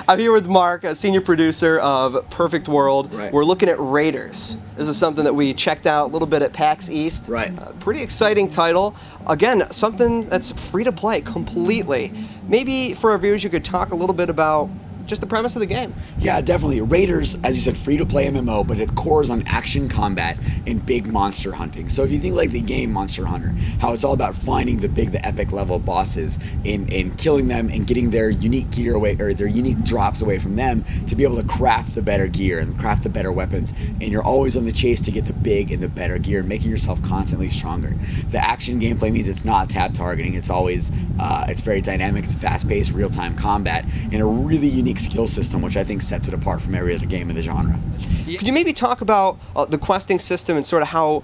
I'm here with Mark, a senior producer of Perfect World. Right. We're looking at Raiderz. This is something that we checked out a little bit at PAX East. Right. Pretty exciting title. Again, something that's free to play completely. Maybe for our viewers, you could talk a little bit about just the premise of the game. Yeah, definitely. Raiderz, as you said, free-to-play MMO, but it cores on action combat and big monster hunting. So if you think like the game Monster Hunter, how it's all about finding the epic level bosses and killing them and getting their unique gear away, or their unique drops away from them, to be able to craft the better gear and craft the better weapons. And you're always on the chase to get the big and the better gear, making yourself constantly stronger. The action gameplay means it's not tab targeting. It's always, it's very dynamic, it's fast-paced, real-time combat, and a really unique skill system, which I think sets it apart from every other game in the genre. Could you maybe talk about the questing system and sort of how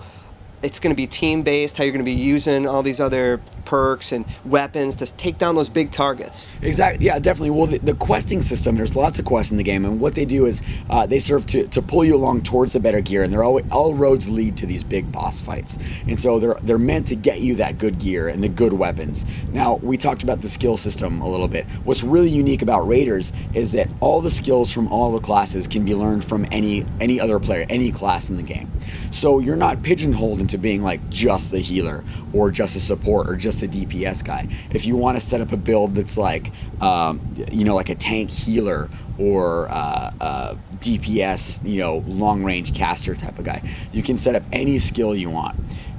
it's going to be team-based, how you're going to be using all these other perks and weapons to take down those big targets? Exactly, yeah, definitely. Well, the questing system, there's lots of quests in the game, and what they do is they serve to pull you along towards the better gear, and all roads lead to these big boss fights. And so they're meant to get you that good gear and the good weapons. Now, we talked about the skill system a little bit. What's really unique about Raiderz is that all the skills from all the classes can be learned from any other player, any class in the game. So you're not pigeonholed into being like just the healer or just a support or just a DPS guy. If you want to set up a build that's like, like a tank healer or DPS, long range caster type of guy, you can set up any skill you want.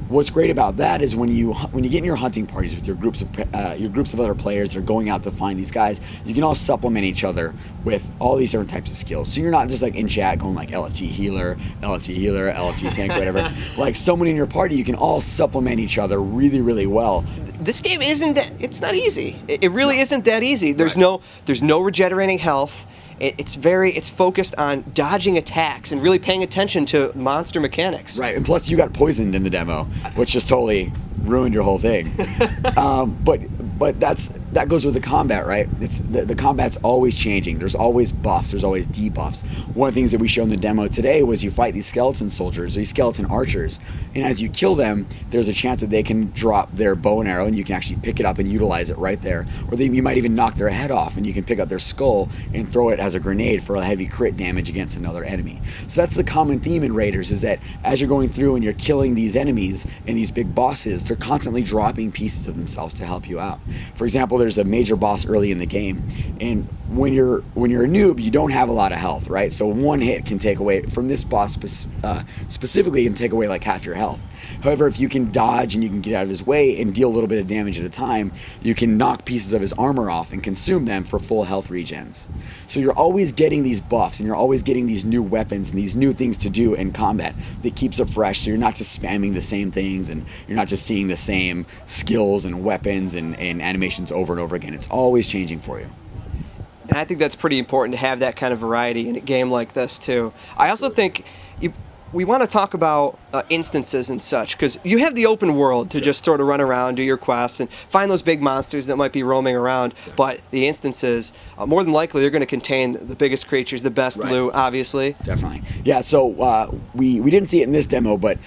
What's great about that is when you get in your hunting parties with your groups of other players that are going out to find these guys, you can all supplement each other with all these different types of skills. So you're not just like in chat going like LFG healer, LFG tank, whatever. Like someone in your party, you can all supplement each other really, really well. This game it's not easy. It really isn't that easy. There's no regenerating health. It's focused on dodging attacks and really paying attention to monster mechanics. Right, and plus you got poisoned in the demo, which just totally ruined your whole thing. But that goes with the combat, right? It's the combat's always changing. There's always buffs. There's always debuffs. One of the things that we showed in the demo today was you fight these skeleton soldiers, these skeleton archers, and as you kill them, there's a chance that they can drop their bow and arrow, and you can actually pick it up and utilize it right there. Or you might even knock their head off, and you can pick up their skull and throw it as a grenade for a heavy crit damage against another enemy. So that's the common theme in Raiderz, is that as you're going through and you're killing these enemies and these big bosses, they're constantly dropping pieces of themselves to help you out. For example, there's a major boss early in the game, and when you're a noob, you don't have a lot of health, right? So one hit can take away from this boss specifically, can take away like half your health. However, if you can dodge and you can get out of his way and deal a little bit of damage at a time, you can knock pieces of his armor off and consume them for full health regens. So you're always getting these buffs, and you're always getting these new weapons and these new things to do in combat that keeps it fresh, so you're not just spamming the same things, and you're not just seeing the same skills and weapons and animations over and over again. It's always changing for you. And I think that's pretty important to have that kind of variety in a game like this too. I also think we want to talk about instances and such, because you have the open world to just sort of run around, do your quests, and find those big monsters that might be roaming around. Sure. But the instances, more than likely, they're going to contain the biggest creatures, the best loot, obviously. Definitely. Yeah, so we didn't see it in this demo, but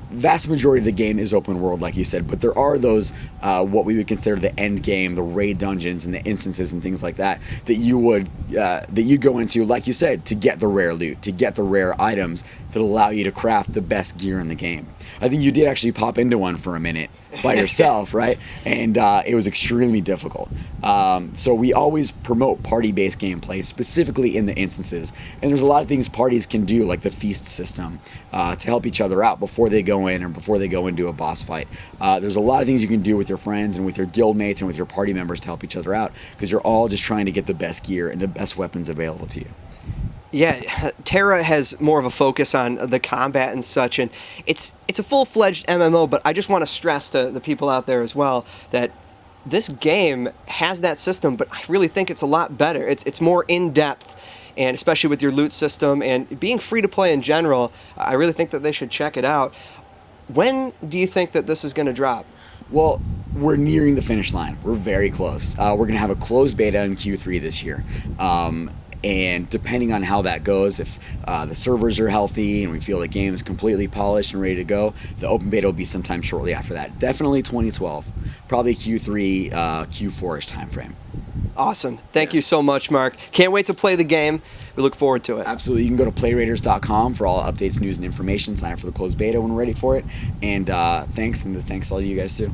vast majority of the game is open world, like you said, but there are those, what we would consider the end game, the raid dungeons and the instances and things like that you'd go into, like you said, to get the rare loot, to get the rare items that allow you to craft the best gear in the game. I think you did actually pop into one for a minute by yourself, right? And it was extremely difficult. So we always promote party-based gameplay, specifically in the instances. And there's a lot of things parties can do, like the feast system, to help each other out before they go in or before they go into a boss fight. There's a lot of things you can do with your friends and with your guild mates and with your party members to help each other out, because you're all just trying to get the best gear and the best weapons available to you. Yeah, Terra has more of a focus on the combat and such, and it's a full-fledged MMO, but I just want to stress to the people out there as well that this game has that system, but I really think it's a lot better. It's more in-depth, and especially with your loot system and being free to play in general, I really think that they should check it out. When do you think that this is going to drop? Well, we're nearing the finish line. We're very close. We're going to have a closed beta in Q3 this year. And depending on how that goes, if the servers are healthy and we feel the game is completely polished and ready to go, the open beta will be sometime shortly after that. Definitely 2012, probably Q3, Q4-ish timeframe. Awesome. Thank you so much, Mark. Can't wait to play the game. We look forward to it. Absolutely. You can go to playraiderz.com for all updates, news, and information. Sign up for the closed beta when we're ready for it. And thanks to all you guys too.